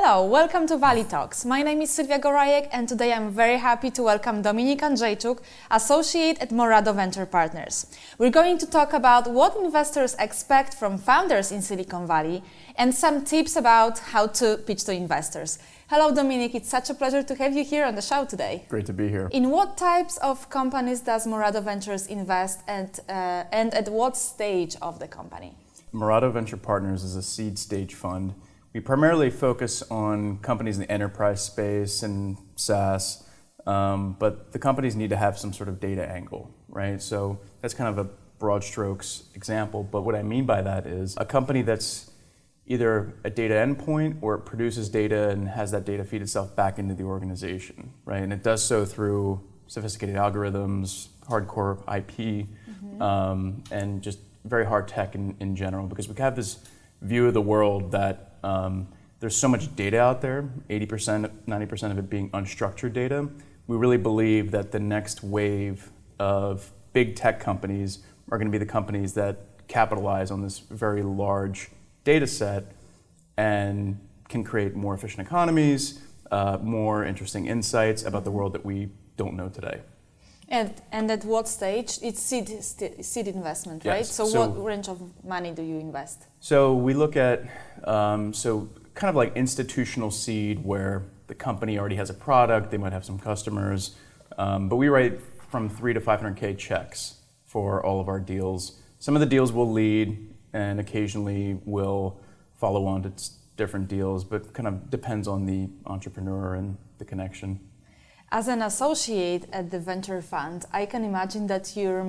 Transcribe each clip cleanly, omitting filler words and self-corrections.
Hello, welcome to Valley Talks. My name is Sylwia Gorajek and today I'm very happy to welcome Dominik Andrzejczuk, Associate at Morado Venture Partners. We're going to talk about what investors expect from founders in Silicon Valley and some tips about how to pitch to investors. Hello Dominik, it's such a pleasure to have you here on the show today. Great to be here. In what types of companies does Morado Ventures invest and at what stage of the company? Morado Venture Partners is a seed stage fund. We primarily focus on companies in the enterprise space and SaaS, but the companies need to have some sort of data angle, right? So that's kind of a broad strokes example, but what I mean by that is a company that's either a data endpoint or it produces data and has that data feed itself back into the organization, right? And it does so through sophisticated algorithms, hardcore IP, and just very hard tech in general, because we have this view of the world that there's so much data out there, 80%, 90% of it being unstructured data. We really believe that the next wave of big tech companies are going to be the companies that capitalize on this very large data set and can create more efficient economies, more interesting insights about the world that we don't know today. And at what stage? It's seed investment, right? Yes. So what range of money do you invest? So we look at, kind of like institutional seed where the company already has a product, they might have some customers, but we write from 3 to 500K checks for all of our deals. Some of the deals will lead and occasionally will follow on to different deals, but kind of depends on the entrepreneur and the connection. As an associate at the venture fund, I can imagine that you're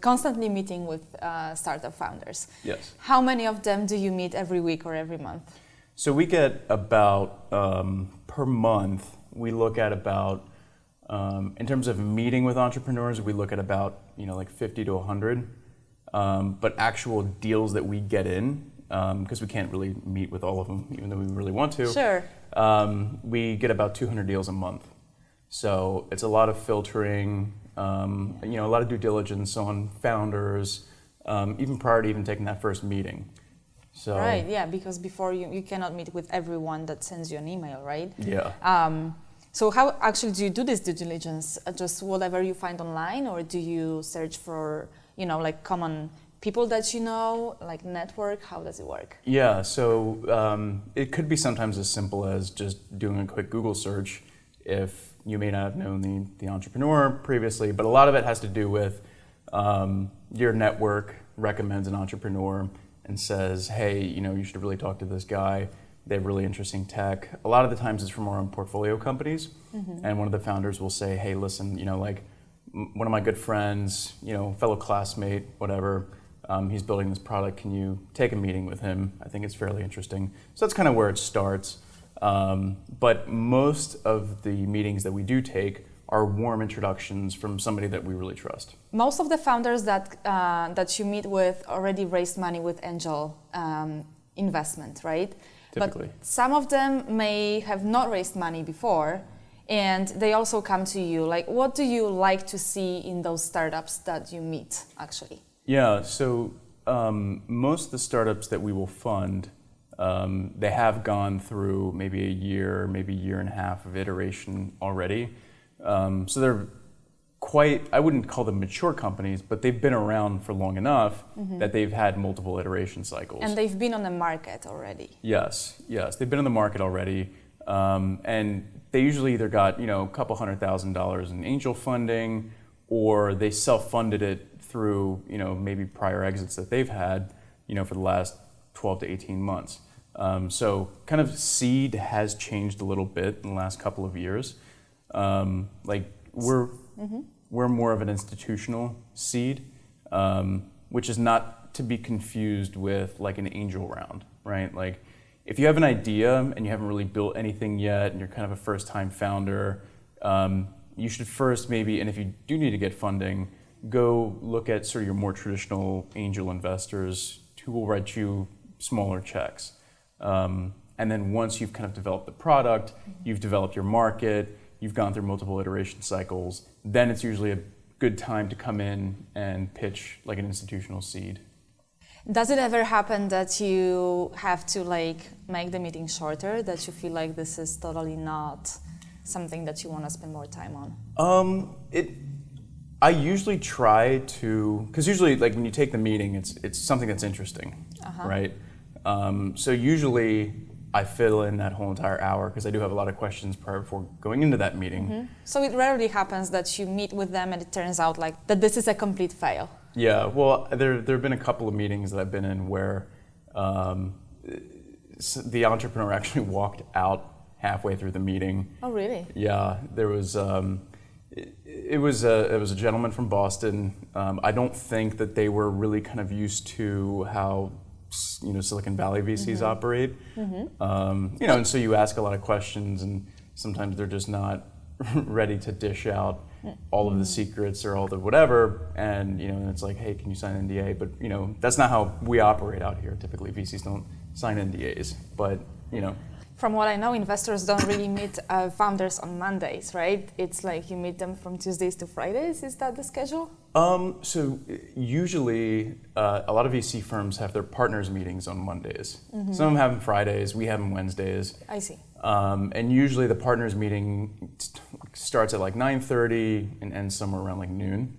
constantly meeting with startup founders. Yes. How many of them do you meet every week or every month? So we get about, per month, we look at about, in terms of meeting with entrepreneurs, we look at about, like 50 to 100. But actual deals that we get in, because we can't really meet with all of them, even though we really want to. Sure. We get about 200 deals a month. So it's a lot of filtering, a lot of due diligence on founders, even prior to even taking that first meeting. So, right, yeah, because before you cannot meet with everyone that sends you an email, right? Yeah. So how actually do you do this due diligence? Just whatever you find online, or do you search for, like common people that you know, like network? How does it work? Yeah, so it could be sometimes as simple as just doing a quick Google search if you may not have known the entrepreneur previously, but a lot of it has to do with your network recommends an entrepreneur and says, hey, you should really talk to this guy. They have really interesting tech. A lot of the times it's from our own portfolio companies. And one of the founders will say, hey, listen, one of my good friends, fellow classmate, whatever, he's building this product. Can you take a meeting with him? I think it's fairly interesting. So that's kind of where it starts. But most of the meetings that we do take are warm introductions from somebody that we really trust. Most of the founders that you meet with already raised money with angel investment, right? Typically. But some of them may have not raised money before, and they also come to you. Like, what do you like to see in those startups that you meet, actually? Yeah, so most of the startups that we will fund, they have gone through maybe a year and a half of iteration already. So they're I wouldn't call them mature companies, but they've been around for long enough that they've had multiple iteration cycles. And they've been on the market already. Yes, they've been on the market already. And they usually either got, a couple $100,000 in angel funding, or they self-funded it through, maybe prior exits that they've had, for the last 12 to 18 months. So kind of seed has changed a little bit in the last couple of years. We're more of an institutional seed, which is not to be confused with like an angel round, right? Like if you have an idea and you haven't really built anything yet and you're kind of a first-time founder, you should first maybe, and if you do need to get funding, go look at sort of your more traditional angel investors who will write you smaller checks. And then once you've kind of developed the product, you've developed your market, you've gone through multiple iteration cycles, then it's usually a good time to come in and pitch like an institutional seed. Does it ever happen that you have to like make the meeting shorter, that you feel like this is totally not something that you want to spend more time on? I usually try to, because usually like when you take the meeting, it's something that's interesting, right? So usually I fill in that whole entire hour because I do have a lot of questions prior before going into that meeting. So it rarely happens that you meet with them and it turns out like that this is a complete fail. Yeah, well, there have been a couple of meetings that I've been in where the entrepreneur actually walked out halfway through the meeting. Oh, really? Yeah, there was. It was a gentleman from Boston. I don't think that they were really kind of used to how Silicon Valley VCs operate. And so you ask a lot of questions, and sometimes they're just not ready to dish out all of the secrets or all the whatever, and it's like, hey, can you sign an NDA? But that's not how we operate out here. Typically, VCs don't sign NDAs, but From what I know, investors don't really meet founders on Mondays, right? It's like you meet them from Tuesdays to Fridays. Is that the schedule? So usually, a lot of VC firms have their partners meetings on Mondays. Some of them have them Fridays. We have them Wednesdays. I see. And usually the partners meeting starts at like 9:30 and ends somewhere around like noon.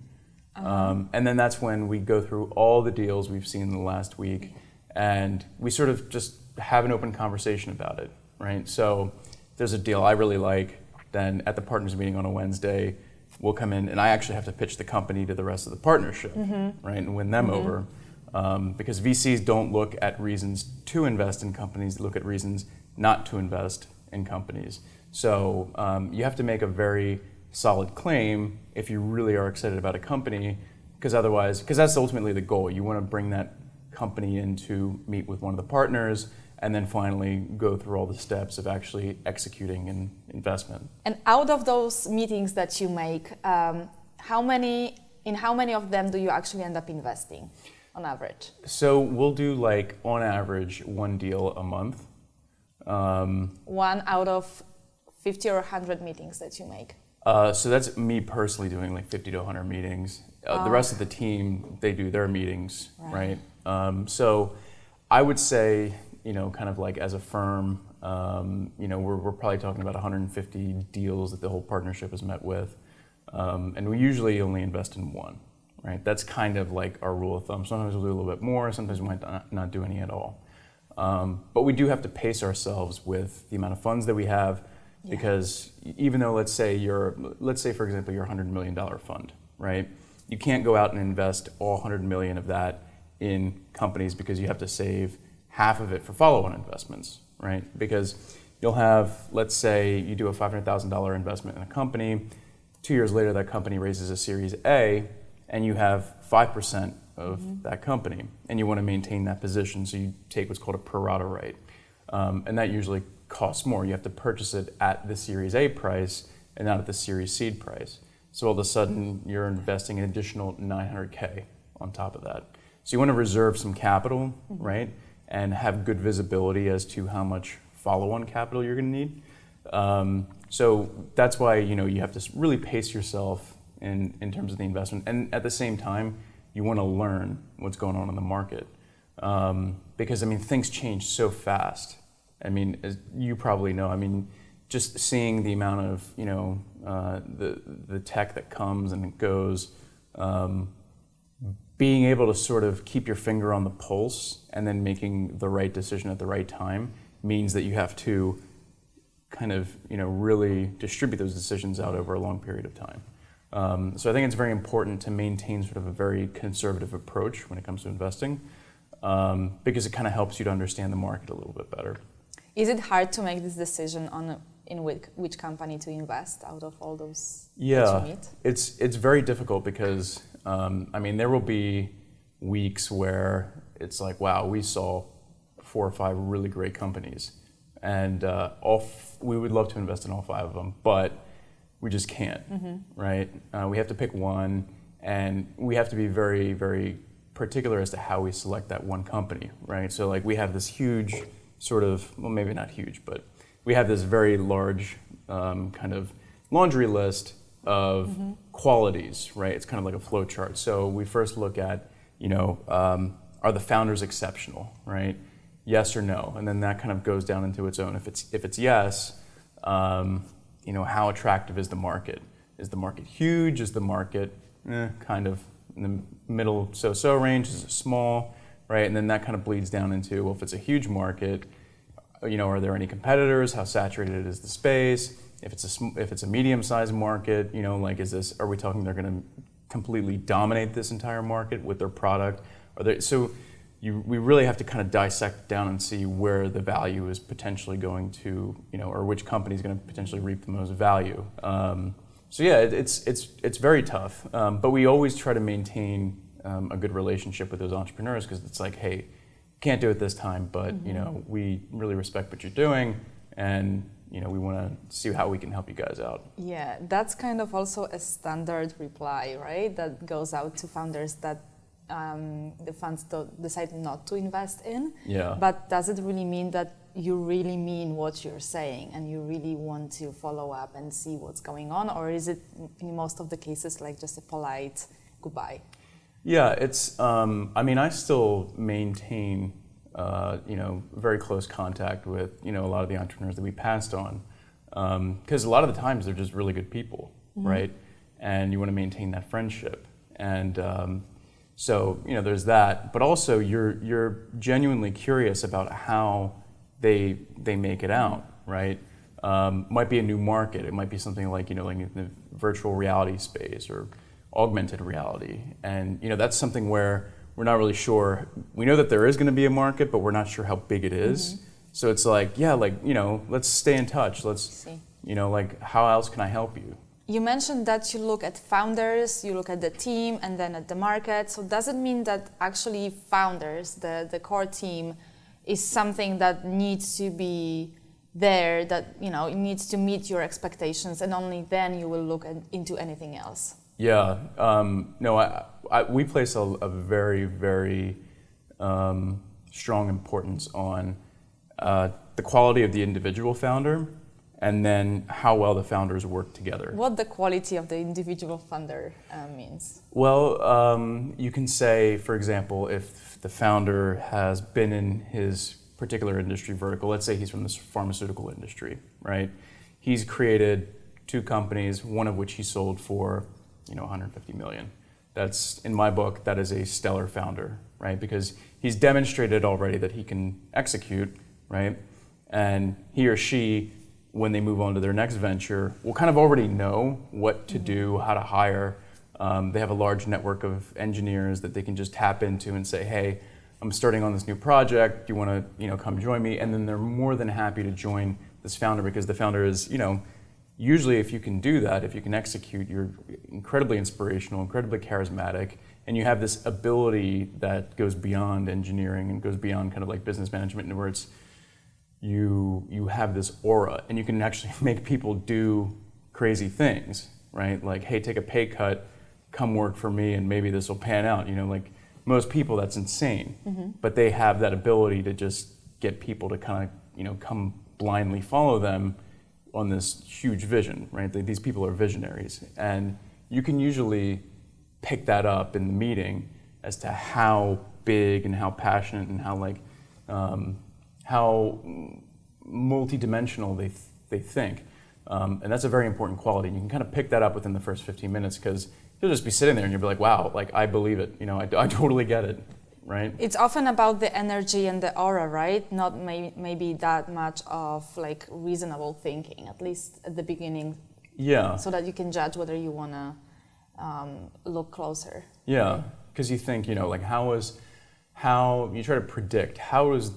And then that's when we go through all the deals we've seen in the last week, and we sort of just have an open conversation about it, right? So if there's a deal I really like, then at the partners meeting on a Wednesday, we'll come in and I actually have to pitch the company to the rest of the partnership, right, and win them over. Because VCs don't look at reasons to invest in companies, they look at reasons not to invest in companies. So you have to make a very solid claim if you really are excited about a company, because that's ultimately the goal. You want to bring that company in to meet with one of the partners and then finally go through all the steps of actually executing an investment. And out of those meetings that you make, how many of them do you actually end up investing on average? So we'll do like on average one deal a month. One out of 50 or 100 meetings that you make? So that's me personally doing like 50 to 100 meetings. The rest of the team, they do their meetings, right? So I would say, kind of like as a firm, we're probably talking about 150 deals that the whole partnership is met with. And we usually only invest in one, right? That's kind of like our rule of thumb. Sometimes we'll do a little bit more, sometimes we might not do any at all. But we do have to pace ourselves with the amount of funds that we have, because even though let's say for example you're a $100 million fund, right? You can't go out and invest all 100 million of that in companies because you have to save half of it for follow-on investments, right? Because you'll have, let's say you do a $500,000 investment in a company, 2 years later that company raises a Series A and you have 5% of that company and you want to maintain that position, so you take what's called a Morado right. And that usually costs more. You have to purchase it at the Series A price and not at the Series Seed price. So all of a sudden you're investing an additional $900K on top of that. So you want to reserve some capital, right? And have good visibility as to how much follow-on capital you're going to need. So that's why you have to really pace yourself in terms of the investment. And at the same time, you want to learn what's going on in the market. Because things change so fast. As you probably know, just seeing the amount of the tech that comes and it goes, being able to sort of keep your finger on the pulse and then making the right decision at the right time means that you have to kind of really distribute those decisions out over a long period of time. So I think it's very important to maintain sort of a very conservative approach when it comes to investing, because it kind of helps you to understand the market a little bit better. Is it hard to make this decision in which company to invest out of all those that you meet? It's very difficult because there will be weeks where it's like, wow, we saw 4 or 5 really great companies, and we would love to invest in all 5 of them, but we just can't, right? We have to pick one, and we have to be very, very particular as to how we select that one company, right? So like we have this huge sort of, well, maybe not huge, but we have this very large kind of laundry list of qualities, right? It's kind of like a flow chart. So we first look at, are the founders exceptional, right? Yes or no, and then that kind of goes down into its own. If it's yes, how attractive is the market? Is the market huge? Is the market kind of in the middle so range? Is it small, right? And then that kind of bleeds down into, well, if it's a huge market, are there any competitors? How saturated is the space? If it's a medium-sized market, are we talking they're going to completely dominate this entire market with their product? We really have to kind of dissect down and see where the value is potentially going to, or which company is going to potentially reap the most value. It's very tough, but we always try to maintain a good relationship with those entrepreneurs, because it's like, hey, can't do it this time, but we really respect what you're doing, and we want to see how we can help you guys out. Yeah, that's kind of also a standard reply, right? That goes out to founders that the funds decide not to invest in. Yeah. But does it really mean that you really mean what you're saying and you really want to follow up and see what's going on, or is it in most of the cases like just a polite goodbye? Yeah, it's. I still maintain, very close contact with, a lot of the entrepreneurs that we passed on, because a lot of the times they're just really good people, right? And you want to maintain that friendship, and there's that. But also, you're genuinely curious about how they make it out, right? Might be a new market. It might be something like like in the virtual reality space or augmented reality, and that's something where we're not really sure. We know that there is going to be a market, but we're not sure how big it is. So it's like, let's stay in touch. Let's how else can I help you? You mentioned that you look at founders, you look at the team, and then at the market. So does it mean that actually founders, the core team, is something that needs to be there, that it needs to meet your expectations, and only then you will look into anything else? Yeah, we place a very, very strong importance on the quality of the individual founder, and then how well the founders work together. What the quality of the individual founder means? Well, you can say, for example, if the founder has been in his particular industry vertical, let's say he's from the pharmaceutical industry, right? He's created 2 companies, one of which he sold for $150 million. That's, in my book, that is a stellar founder, right? Because he's demonstrated already that he can execute, right? And he or she, when they move on to their next venture, will kind of already know what to do, how to hire. They have a large network of engineers that they can just tap into and say, hey, I'm starting on this new project. Do you want to come join me? And then they're more than happy to join this founder, because the founder is, usually if you can do that, if you can execute, you're incredibly inspirational, incredibly charismatic, and you have this ability that goes beyond engineering and goes beyond kind of like business management, in where it's you have this aura, and you can actually make people do crazy things, right? Like, hey, take a pay cut, come work for me, and maybe this will pan out. Like most people, that's insane, but they have that ability to just get people to kind of come blindly follow them on this huge vision, right? These people are visionaries, and you can usually pick that up in the meeting as to how big and how passionate and how multidimensional they think, and that's a very important quality. And you can kind of pick that up within the first 15 minutes, because you'll just be sitting there and you'll be like, wow, like I believe it, I totally get it. Right? It's often about the energy and the aura, right? Not maybe that much of like reasonable thinking, at least at the beginning. Yeah. So that you can judge whether you want to look closer. Yeah, because you think, like how you try to predict how is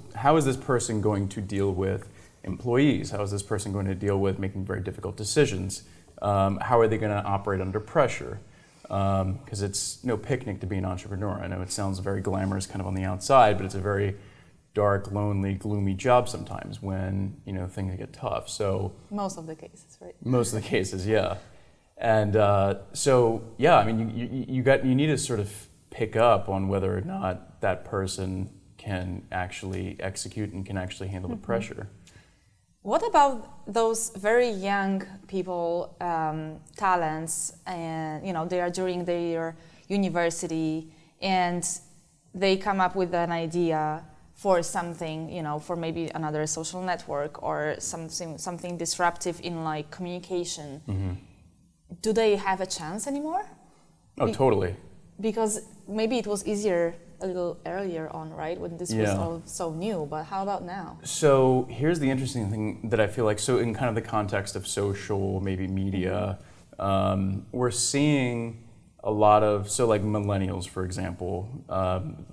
this person going to deal with employees? How is this person going to deal with making very difficult decisions? How are they going to operate under pressure? Because it's no picnic to be an entrepreneur. I know it sounds very glamorous kind of on the outside, but it's a very dark, lonely, gloomy job sometimes when things get tough. So most of the cases, right? Most of the cases, yeah. And you need to sort of pick up on whether or not that person can actually execute and can actually handle the pressure. What about those very young people, talents, and they are during their university, and they come up with an idea for something, you know, for maybe another social network or something disruptive in like communication. Do they have a chance anymore? Oh, totally. Because maybe it was easier a little earlier on, right? When this was all so new, but how about now? So here's the interesting thing that I feel like, so in kind of the context of social, maybe media, we're seeing a lot of, so like millennials, for example,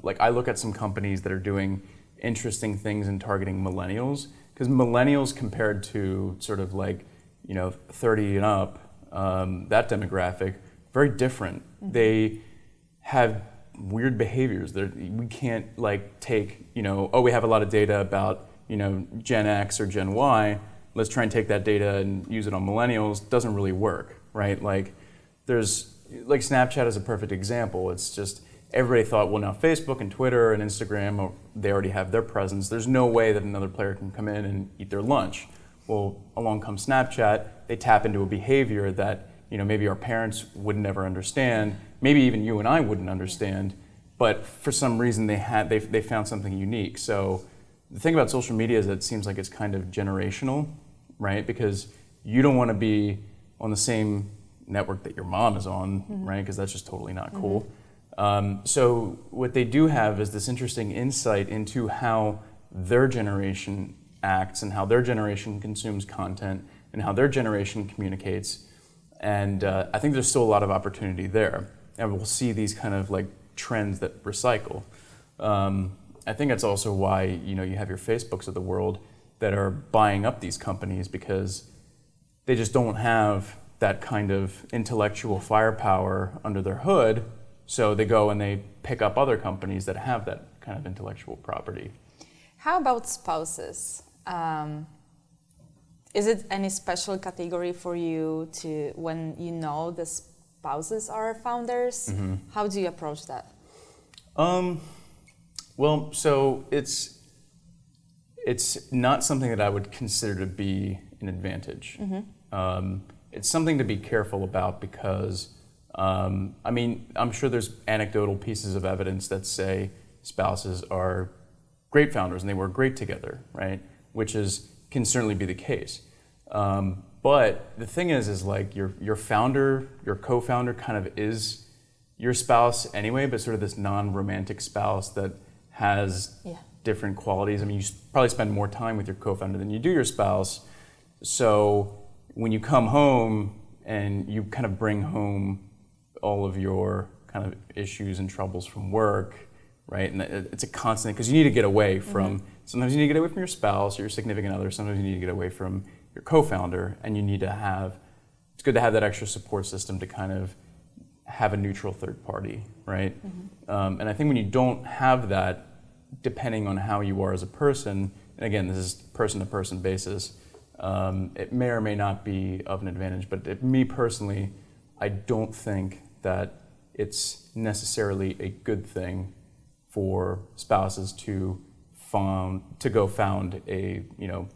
like I look at some companies that are doing interesting things in targeting millennials, because millennials compared to sort of like, you know, 30 and up, that demographic, very different. They have weird behaviors. We can't like take, you know, oh, we have a lot of data about, you know, Gen X or Gen Y, let's try and take that data and use it on millennials. Doesn't really work, right? Like there's, like Snapchat is a perfect example. It's just, everybody thought, well now Facebook and Twitter and Instagram, they already have their presence. There's no way that another player can come in and eat their lunch. Well, along comes Snapchat, they tap into a behavior that, you know, maybe our parents would never understand, maybe even you and I wouldn't understand, but for some reason they found something unique. So the thing about social media is that it seems like it's kind of generational, right? Because you don't want to be on the same network that your mom is on, right? Because that's just totally not cool. So what they do have is this interesting insight into how their generation acts and how their generation consumes content and how their generation communicates. And I think there's still a lot of opportunity there. And we'll see these kind of like trends that recycle. I think that's also why, you know, you have your Facebooks of the world that are buying up these companies, because they just don't have that kind of intellectual firepower under their hood. So they go and they pick up other companies that have that kind of intellectual property. How about spouses? Is it any special category for you to, when you know the spouses are founders? How do you approach that? Well, so it's not something that I would consider to be an advantage. It's something to be careful about because, I mean, I'm sure there's anecdotal pieces of evidence that say spouses are great founders and they work great together, right? Which can certainly be the case. But the thing is like your founder, your co-founder kind of is your spouse anyway, but sort of this non-romantic spouse that has different qualities. I mean, you probably spend more time with your co-founder than you do your spouse. So when you come home and you kind of bring home all of your kind of issues and troubles from work, right? And it's a constant, because you need to get away from, sometimes you need to get away from your spouse or your significant other, sometimes you need to get away from your co-founder, and you need to have, it's good to have that extra support system to kind of have a neutral third party, right? And I think when you don't have that, depending on how you are as a person, and again, this is person-to-person basis, it may or may not be of an advantage, but me personally, I don't think that it's necessarily a good thing for spouses to go found a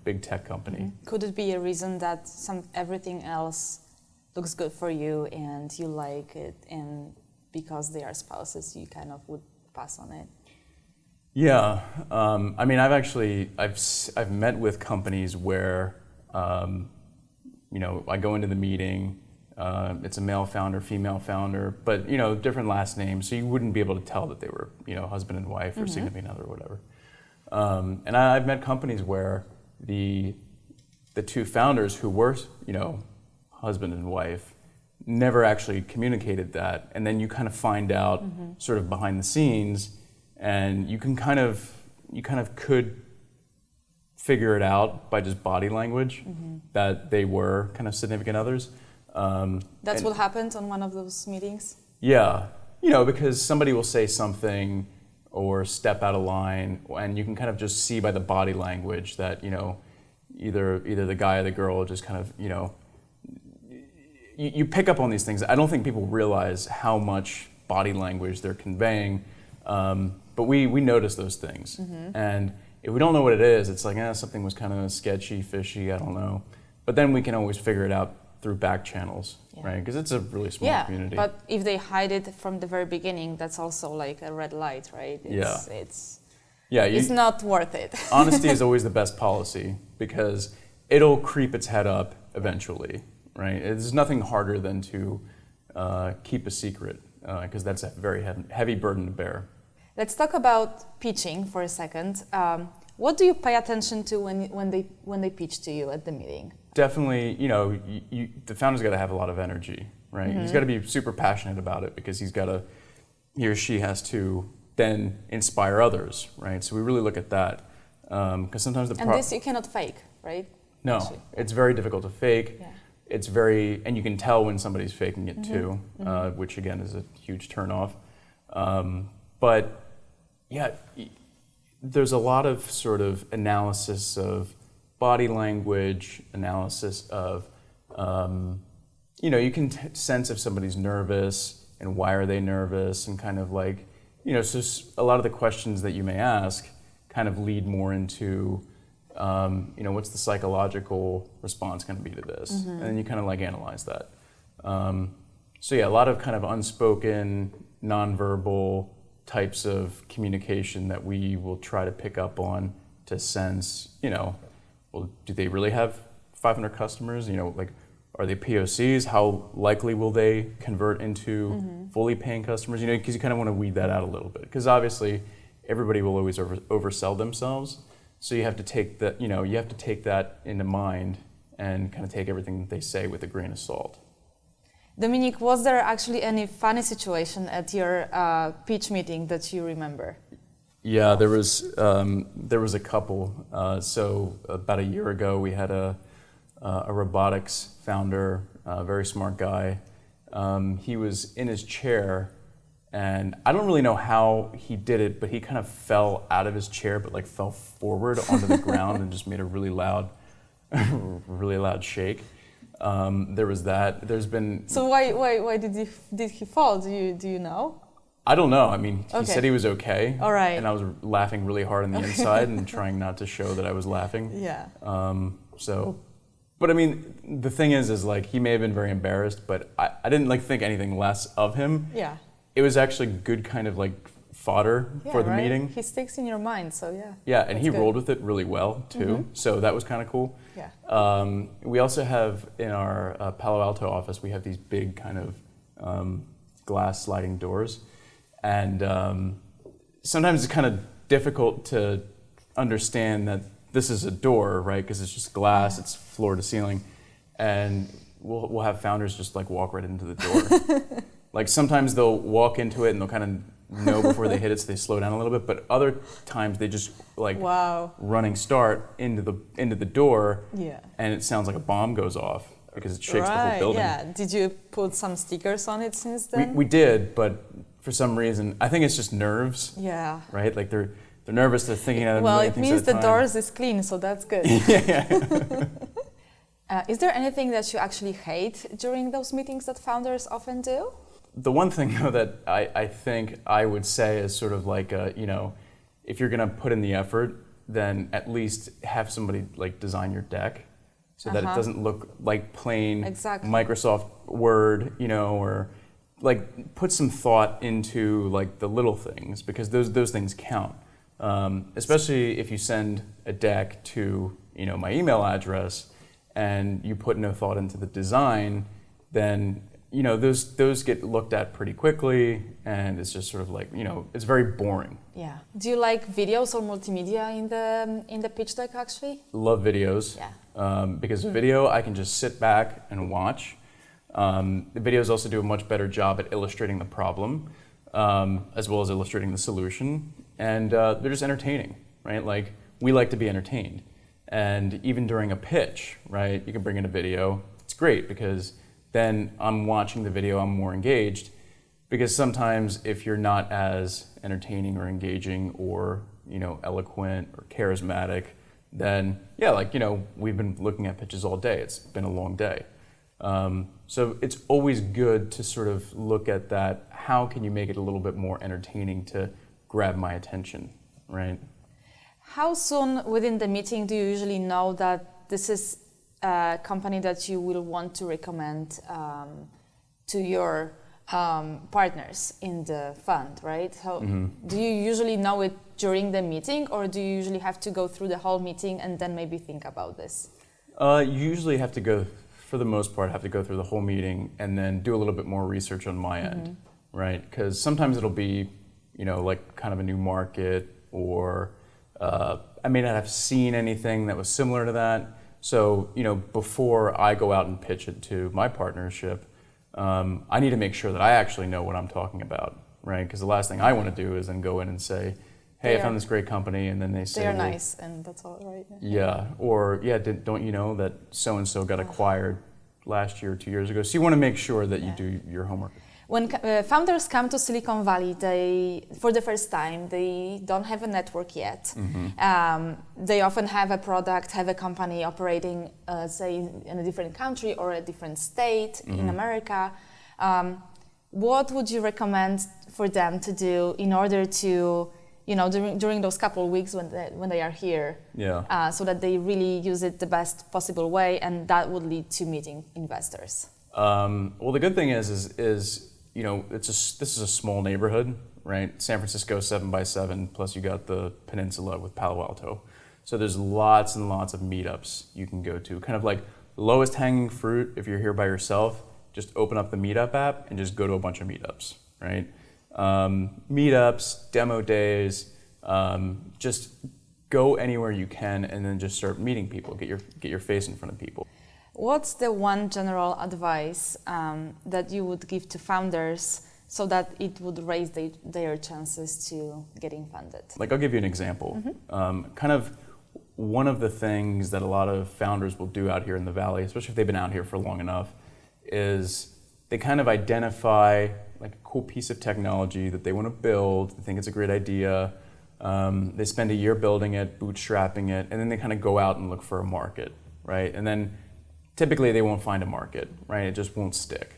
big tech company. Could it be a reason that everything else looks good for you and you like it, and because they are spouses, you kind of would pass on it? Yeah, I mean, I've met with companies where I go into the meeting. It's a male founder, female founder, but different last names, so you wouldn't be able to tell that they were husband and wife or significant other or whatever. And I've met companies where the two founders who were husband and wife never actually communicated that, and then you kind of find out sort of behind the scenes, and you kind of could figure it out by just body language that they were kind of significant others. That's what happened on one of those meetings? Yeah, because somebody will say something or step out of line, and you can kind of just see by the body language that, either the guy or the girl just kind of, you pick up on these things. I don't think people realize how much body language they're conveying, but we notice those things. And if we don't know what it is, it's like, something was kind of sketchy, fishy, I don't know. But then we can always figure it out through back channels, right? Because it's a really small community. But if they hide it from the very beginning, that's also like a red light, right? It's not worth it. Honesty is always the best policy because it'll creep its head up eventually, right? There's nothing harder than to keep a secret because that's a very heavy burden to bear. Let's talk about pitching for a second. What do you pay attention to when they pitch to you at the meeting? Definitely, the founder's got to have a lot of energy, right? He's got to be super passionate about it because he or she has to then inspire others, right? So we really look at that because sometimes this you cannot fake, right? No, Actually. It's very difficult to fake. Yeah. It's and you can tell when somebody's faking it too, which again is a huge turnoff. But yeah, there's a lot of sort of analysis of body language, analysis of, you can sense if somebody's nervous and why are they nervous and kind of like, so a lot of the questions that you may ask kind of lead more into, what's the psychological response going to be to this? And then you kind of like analyze that. So yeah, a lot of kind of unspoken, nonverbal types of communication that we will try to pick up on to sense, well, do they really have 500 customers? Like, are they POCs? How likely will they convert into fully paying customers? Because you kind of want to weed that out a little bit. Because obviously, everybody will always oversell themselves. So you have to take that, into mind and kind of take everything that they say with a grain of salt. Dominik, was there actually any funny situation at your pitch meeting that you remember? Yeah, there was a couple. So about a year ago, we had a robotics founder, a very smart guy. He was in his chair, and I don't really know how he did it, but he kind of fell out of his chair, but like fell forward onto the ground and just made a really loud shake. There was that. There's been. So why did he fall? Do you know? I don't know. I mean, he said he was okay. All right. And I was laughing really hard on the inside and trying not to show that I was laughing. Yeah. But I mean, the thing is like he may have been very embarrassed, but I didn't like think anything less of him. Yeah. It was actually good kind of like fodder for the meeting. He sticks in your mind, so yeah. Yeah, and he rolled with it really well too. So that was kind of cool. Yeah. We also have in our Palo Alto office, we have these big kind of glass sliding doors. And sometimes it's kind of difficult to understand that this is a door, right? Because it's just glass, it's floor to ceiling. And we'll have founders just like walk right into the door. Like sometimes they'll walk into it and they'll kind of know before they hit it, so they slow down a little bit. But other times they just like running start into the door, and it sounds like a bomb goes off because it shakes the whole building. Yeah. Did you put some stickers on it since then? We did, but for some reason, I think it's just nerves. Yeah. Right? Like they're nervous, they're thinking out of a million things at a time. Well, it means the doors is clean, so that's good. Is there anything that you actually hate during those meetings that founders often do? The one thing though that I think I would say is sort of like, if you're gonna put in the effort, then at least have somebody like design your deck so that it doesn't look like plain Microsoft Word, or like put some thought into like the little things, because those things count. Especially if you send a deck to my email address and you put no thought into the design, then those get looked at pretty quickly, and it's just sort of like it's very boring. Yeah. Do you like videos or multimedia in the pitch deck actually? Love videos. Yeah. Because video I can just sit back and watch. The videos also do a much better job at illustrating the problem, as well as illustrating the solution, and they're just entertaining, right? Like we like to be entertained, and even during a pitch, right? You can bring in a video. It's great because then I'm watching the video, I'm more engaged, because sometimes if you're not as entertaining or engaging or eloquent or charismatic, then we've been looking at pitches all day. It's been a long day. So it's always good to sort of look at that. How can you make it a little bit more entertaining to grab my attention, right? How soon within the meeting do you usually know that this is a company that you will want to recommend to your partners in the fund, right? How, do you usually know it during the meeting, or do you usually have to go through the whole meeting and then maybe think about this? You usually have to go, for the most part, have to go through the whole meeting and then do a little bit more research on my end, right? Because sometimes it'll be, like kind of a new market, or I may not have seen anything that was similar to that. So, before I go out and pitch it to my partnership, I need to make sure that I actually know what I'm talking about, right? Because the last thing I want to do is then go in and say, hey, I found this great company, and then they say, they're nice, and that's all right. Yeah, or don't you know that so-and-so got acquired last year or 2 years ago? So you want to make sure that you do your homework. When founders come to Silicon Valley, for the first time, they don't have a network yet. They often have a product, have a company operating, say, in a different country or a different state in America. What would you recommend for them to do in order to, during those couple of weeks when they are here, so that they really use it the best possible way, and that would lead to meeting investors? Well, the good thing is this is a small neighborhood, right? San Francisco 7x7, plus you got the peninsula with Palo Alto. So there's lots and lots of meetups you can go to. Kind of like lowest hanging fruit, if you're here by yourself, just open up the Meetup app and just go to a bunch of meetups, right? Meetups, demo days, just go anywhere you can and then just start meeting people, get your face in front of people. What's the one general advice that you would give to founders so that it would raise their chances to getting funded? Like, I'll give you an example. Kind of one of the things that a lot of founders will do out here in the Valley, especially if they've been out here for long enough, is they kind of identify like a cool piece of technology that they want to build, they think it's a great idea, they spend a year building it, bootstrapping it, and then they kind of go out and look for a market, right? And then typically they won't find a market, right? It just won't stick.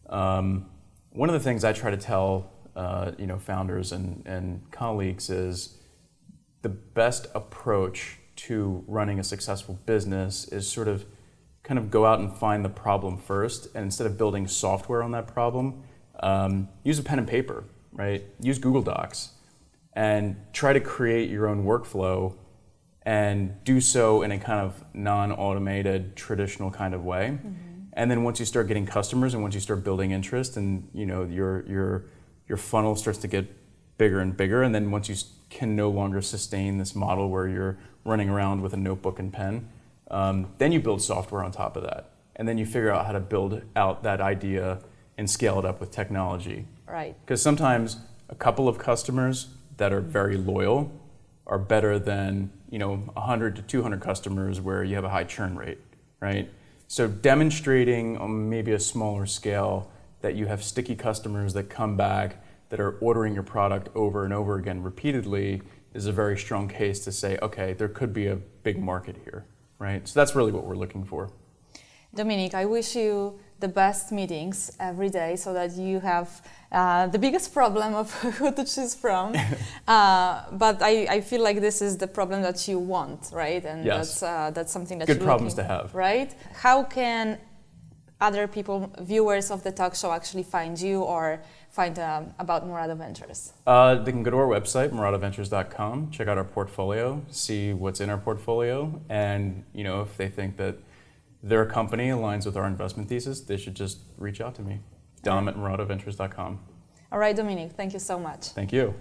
One of the things I try to tell founders and colleagues is the best approach to running a successful business is sort of kind of go out and find the problem first, and instead of building software on that problem, use a pen and paper, right? Use Google Docs and try to create your own workflow and do so in a kind of non-automated, traditional kind of way. And then once you start getting customers and once you start building interest, and your funnel starts to get bigger and bigger, and then once you can no longer sustain this model where you're running around with a notebook and pen, then you build software on top of that. And then you figure out how to build out that idea and scale it up with technology. Right. Because sometimes a couple of customers that are very loyal are better than 100 to 200 customers where you have a high churn rate, right? So demonstrating on maybe a smaller scale that you have sticky customers that come back, that are ordering your product over and over again repeatedly, is a very strong case to say, okay, there could be a big market here, right? So that's really what we're looking for. Dominik, I wish you the best meetings every day so that you have the biggest problem of who to choose from. But I feel like this is the problem that you want, right? And yes. That's something that good problems to have, right? How can other people, viewers of the talk show, actually find you or find about Morado Ventures? They can go to our website, moradoventures.com, check out our portfolio, see what's in our portfolio, and if they think that their company aligns with our investment thesis, they should just reach out to me. Dom@moradoventures.com. All right, Dominik, thank you so much. Thank you.